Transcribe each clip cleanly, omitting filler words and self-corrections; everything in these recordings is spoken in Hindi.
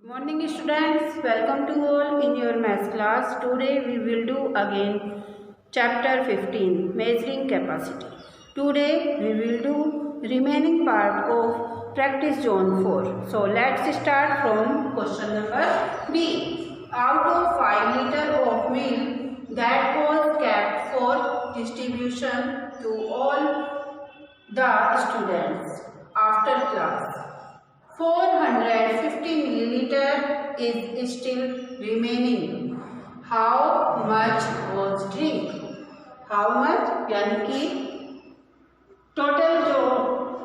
Morning students, welcome to all in your math class. Today we will do again chapter 15 measuring capacity. Today we will do remaining part of practice zone 4. So let's start from question number B. Out of 5 liter of milk that was kept for distribution to all the students after class, 450 milliliter is still remaining. How much was drink? How much यानी कि टोटल जो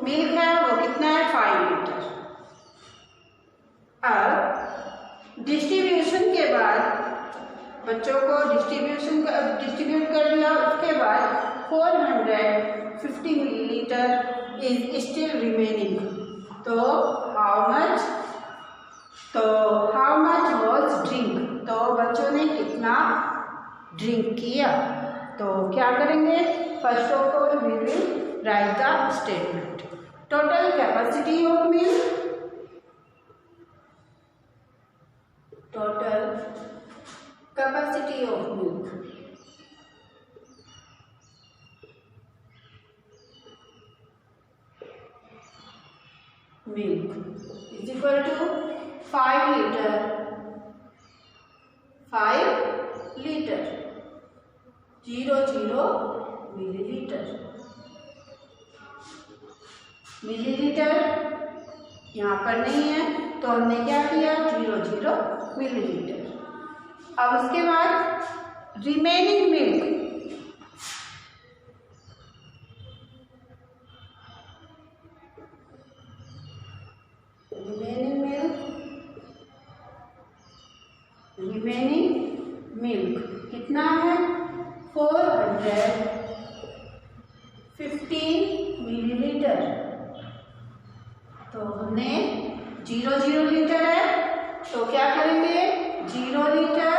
मिल्क है वो कितना है 5 लीटर. अब डिस्ट्रीब्यूशन के बाद बच्चों को डिस्ट्रीब्यूट कर दिया. उसके बाद 450 मिलीलीटर इज स्टिल रिमेनिंग. तो हाउ मच वॉज ड्रिंक. तो बच्चों ने कितना ड्रिंक किया. तो क्या करेंगे, first of all we will write the statement. Total capacity of milk, total capacity of milk is equal to 5 liter 00 milliliter. Millilitre यहाँ पर नहीं है तो हमने क्या किया 00 मिलीलीटर. अब उसके बाद रिमेनिंग मिल्क, रिमेनिंग मिल्क कितना है 450 मिलीलीटर. तो हमने 00 लीटर है तो क्या करेंगे 0 लीटर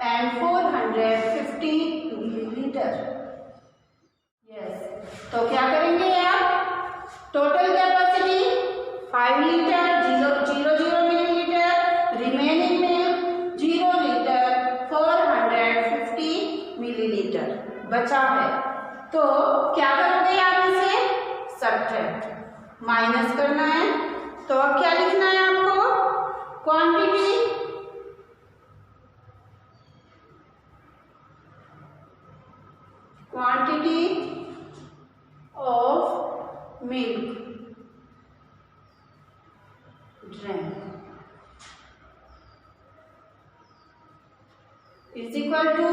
एंड 450 मिलीलीटर. यस, तो क्या करेंगे आप, total capacity 5 litre 00 millilitre, remaining milk 0 litre 450 millilitre बचा है. तो क्या करोगे आप, इसे सब्ट्रैक्ट माइनस करना है. तो अब क्या लिखना है आपको, quantity of milk drank is equal to,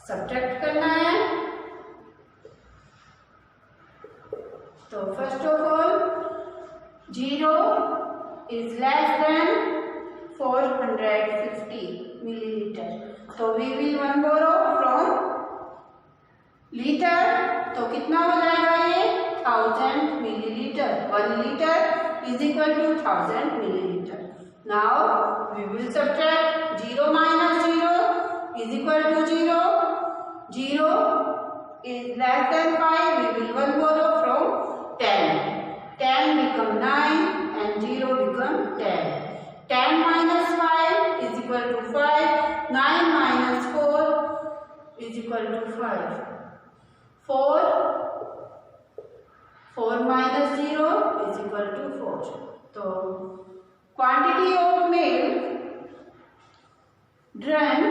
subtract करना है. तो first of all 0 is less than 450 millilitre. तो we will one borrow from litre. तो कितना हो जाएगा ये 1000 millilitre. 1 litre is equal to 1000 millilitre. Now we will subtract 0 minus 0 is equal to 0. 0 is less than 5. We will one borrow from 10. 10 become 9 and 0 become 10. 10 minus 5 is equal to 5. 9 minus 4 is equal to 5. 4 minus 0 is equal to 4. So quantity of milk drank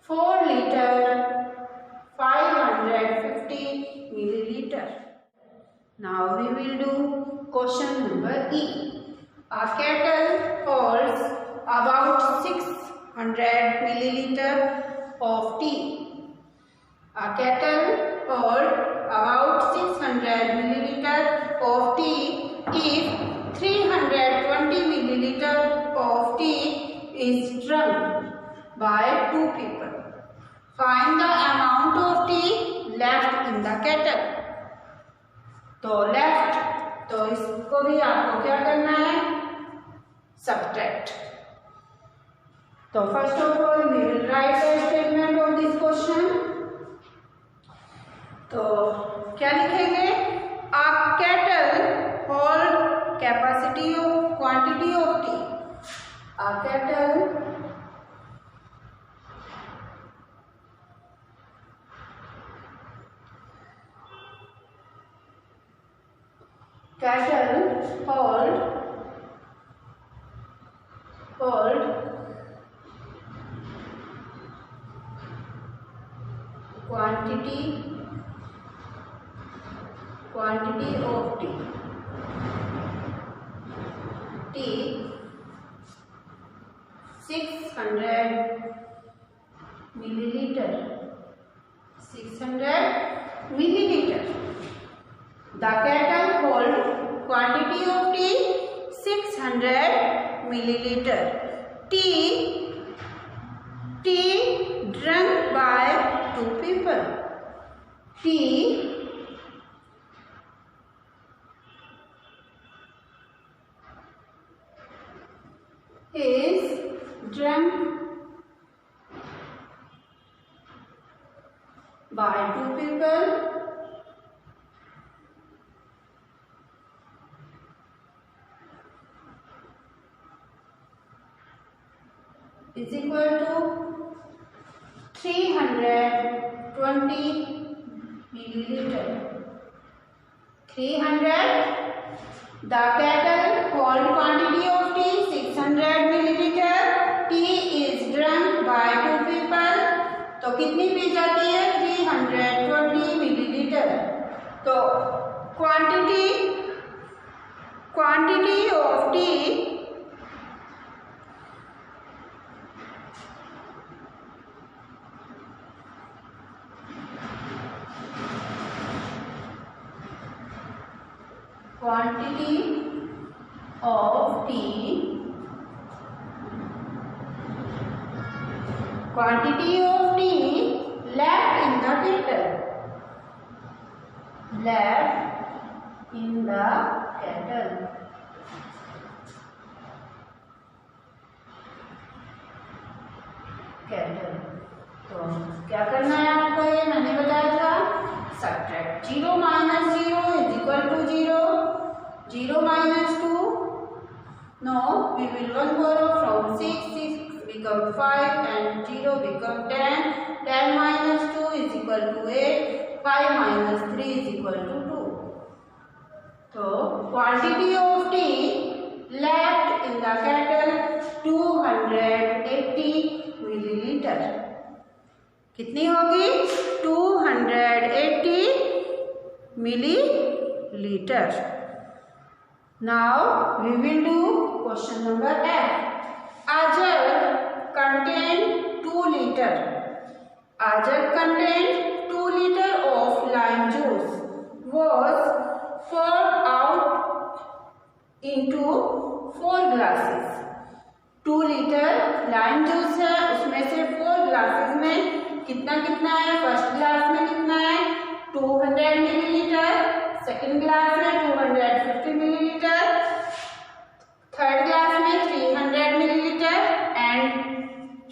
4 liter 550 milliliter. Now we will do question number E. A kettle holds about 600 milliliter of tea. A kettle holds about 600 milliliter of tea. If 320 milliliter of tea is drunk by 2 people, find the amount of tea left in the kettle. तो लेफ्ट, तो इसको भी आपको क्या करना है, सब्ट्रैक्ट. तो first of all we will write the statement of this question. तो क्या लिखेंगे, a kettle hold capacity of quantity of tea. A kettle hold quantity of tea 600 milliliter. 600 milliliter. The kettle hold quantity of tea 600 milliliter. Tea drunk by 2 people. Tea is drunk by 2 people. Is equal to 320 milliliter. 300. The kettle hold quantity of tea 600 milliliter. Tea is drunk by 2 people. तो कितनी पी जाती है? 320 milliliter. तो quantity of tea left in the kettle. तो क्या करना है आपको? ये मैंने बताया था, subtract 0 minus 0 is equal to 0. 0 minus 2. No, we will one borrow from 6 become 5 and 0 become 10. 10 minus 2 is equal to 8. 5 minus 3 is equal to 2. So quantity of tea left in the kettle 280 milliliter. कितनी होगी? 280 milliliter. Now we will do question number F. A jug contained 2 liter. A jug contained 2 liter of lime juice was poured out into 4 glasses. 2 liter lime juice है, उसमें से 4 glasses में कितना है? फर्स्ट ग्लास में कितना है? 200 मिलीलीटर. सेकेंड ग्लास में 250 मिलीलीटर. थर्ड ग्लास में 300 मिलीलीटर एंड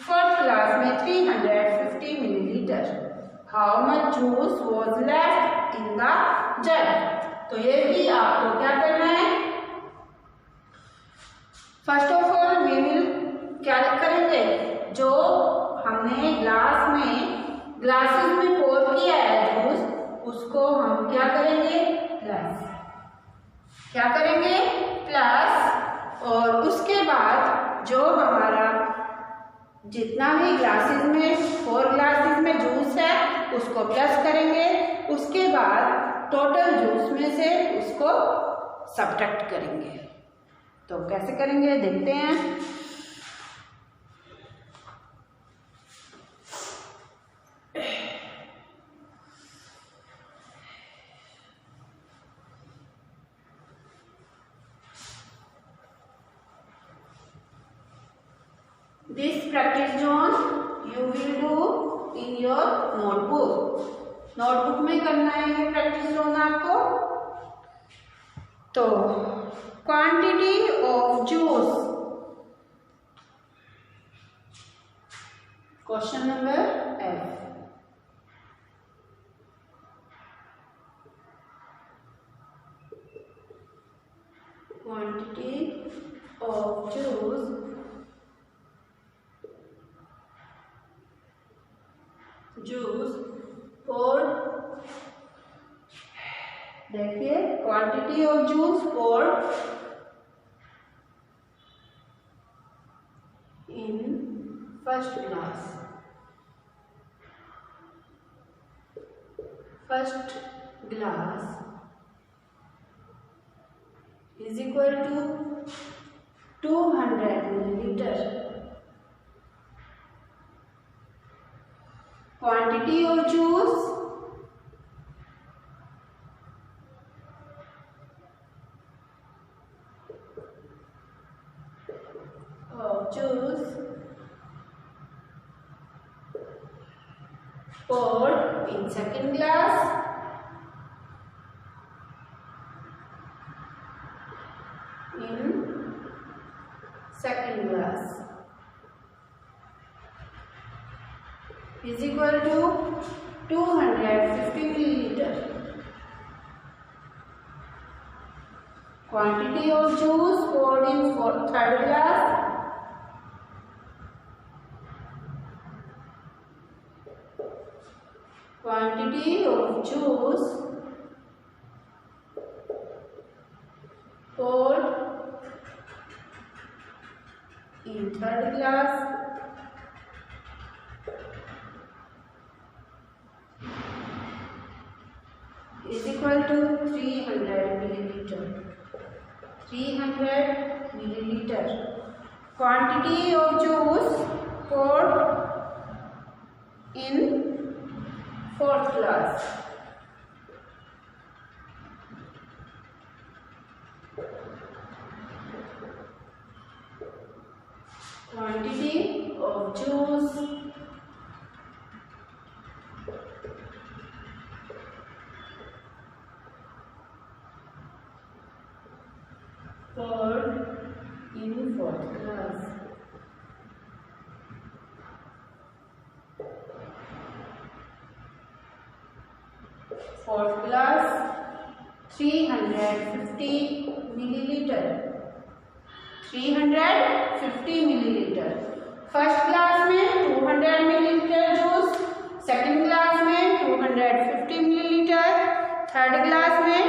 फोर्थ क्लास में 350 milliliter. How much juice was left in the jug? तो ये भी आपको क्या करना है? First of all we will क्या करेंगे? जो हमने ग्लासेस में पोर किया है जूस, उसको हम क्या करेंगे? प्लस. और उसके बाद जो हमारा जितना भी ग्लासेस में 4 ग्लासेस में जूस है उसको प्लस करेंगे. उसके बाद टोटल जूस में से उसको सब्ट्रैक्ट करेंगे. तो कैसे करेंगे देखते हैं. This practice zone you will do in your notebook. Notebook में करना है ये प्रैक्टिस जोन आपको. तो quantity of juice, question number F. Quantity first glass is equal to 200 milliliter. Quantity of juice poured in second glass is equal to 250 milliliter. Quantity of juice poured in third glass quantity of juice poured in third glass is equal to 300 milliliter. 300 milliliter. Quantity of juice poured in fourth glass quantity of juice poured in fourth glass fourth glass 350 milliliter. 350 milliliter. First class में 200 मिलीलीटर जूस, सेकंड क्लास में 250 मिलीलीटर, थर्ड क्लास में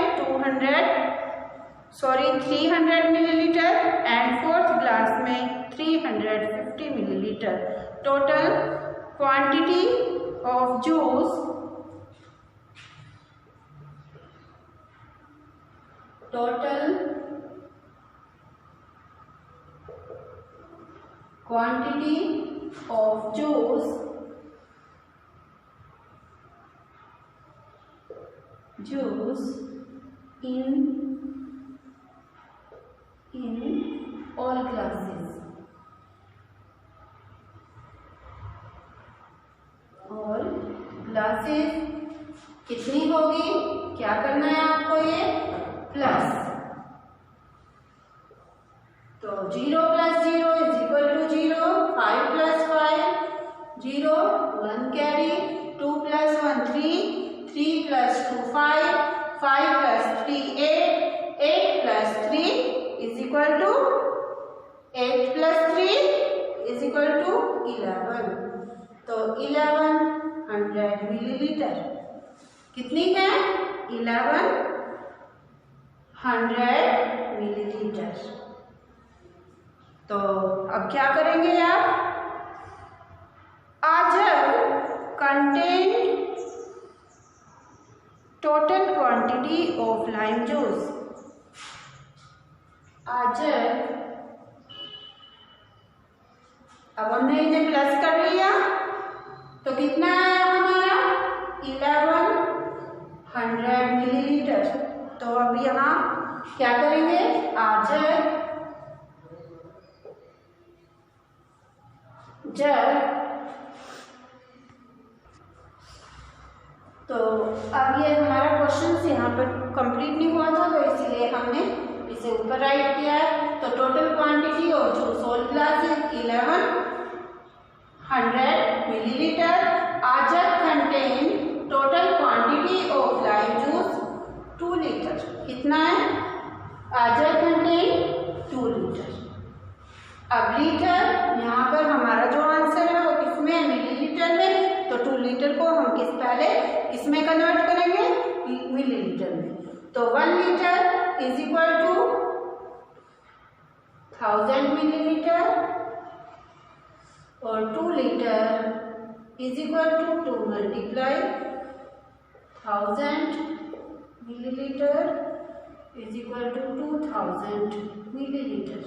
300 मिलीलीटर एंड फोर्थ क्लास में 350 millilitre. Total quantity of juice juice in all classes. All classes कितनी होगी? क्या करना है आपको? ये प्लस, तो 0 + 0 = 0, 5 + 5 0, 1 कैरी, 2 + 1 3, 3 + 2 5, 5 + 3 8, 8 + 3 = 8 + 3 = 11. तो 1100 मिलीलीटर कितनी है? 1100 मिलीलीटर. तो अब क्या करेंगे आप? A jug contained total quantity of lime juice. A jug, अब हमने इन्हें प्लस कर लिया तो कितना आया हमारा? 1100 मिलीलीटर. तो अब यहाँ क्या करेंगे? A जग तो अब ये हमारा क्वेश्चन यहाँ पर कंप्लीट नहीं हुआ था, तो इसीलिए हमने इसे ऊपर राइट किया है. तो total quantity of juice whole glass is 1100 millilitre. A jug contain total quantity of lime juice 2 litre. कितना है? A jug contain 2 litre. अब लीटर यहाँ पर हमारा जो आंसर है वो किसमें है? मिलीलीटर में. तो 2 लीटर को हम किसमें कन्वर्ट करेंगे? मिलीलीटर में. तो 1 लीटर = 1000 मिलीलीटर और 2 litre is equal to 2 multiply 1000 millilitre is equal to 2000 millilitre.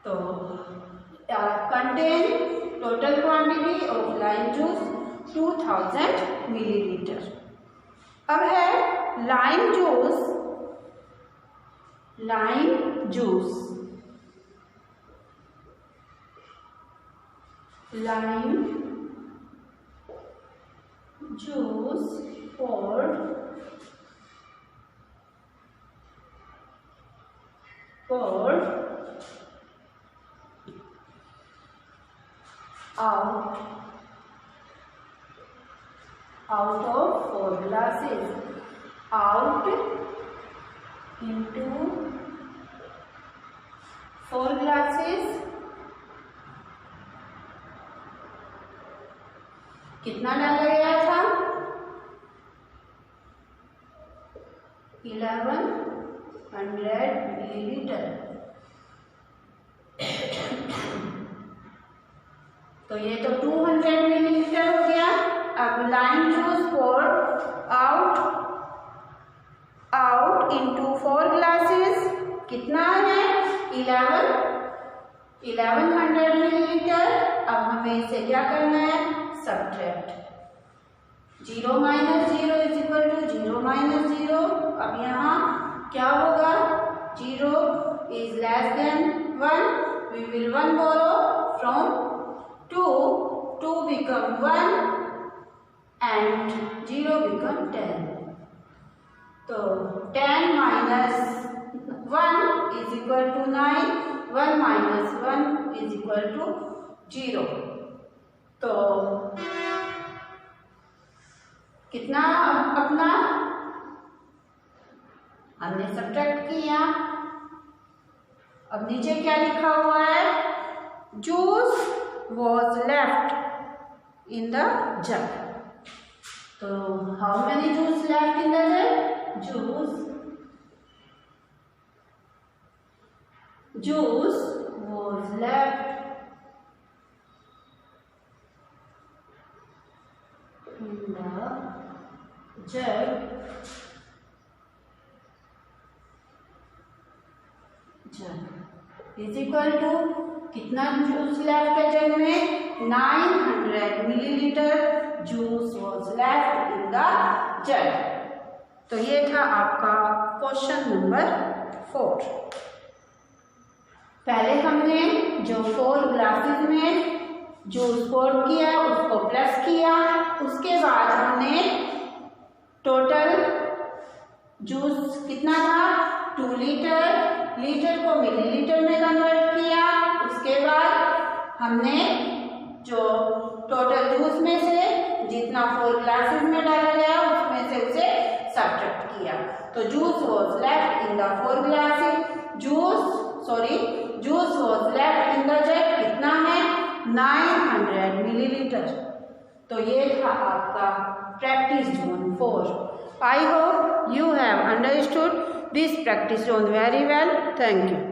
तो contain total quantity of lime juice 2000 millilitre. अब है lime juice. Lime juice, lime juice poured out of 4 glasses, out into 4 glasses। कितना डाला गया था? 1100 मिलीलीटर। तो ये तो 200 मिलीलीटर हो गया। अब lime juice poured out into 4 glasses कितना है? 1100 मिलीलीटर। अब हमें इसे क्या करना है? Subtract. 0 minus 0 is equal to 0 minus 0। अब यहाँ क्या होगा? 0 is less than 1, we will 1 borrow from 2, 2 become 1 and 0 become 10। तो 10 minus 1 is equal to 9, 1 minus 1 is equal to 0। तो कितना अपना हमने सब्ट्रैक्ट किया। अब नीचे क्या लिखा हुआ है? Juice was left in the jug। तो how many juice left in the jug? Juice was left in the jug is equal to कितना जूस लेफ्ट है जग में? 900 millilitre juice was left in the जग। तो ये था आपका क्वेश्चन नंबर 4। पहले हमने जो 4 ग्लासेस में जूस पोर किया उसको प्लस किया, उसके बाद हमने टोटल जूस कितना था? 2 लीटर। लीटर को मिलीलीटर में कन्वर्ट किया। उसके बाद हमने जो टोटल जूस में से जितना 4 ग्लासेस में डाला गया उसमें से उसे सब्ट्रैक्ट किया। तो juice was left in the 4 glasses. Juice was left in the जग कितना है? 900 मिलीलीटर। तो ये था आपका practice zone 4। I hope you have understood this practice zone very well. Thank you.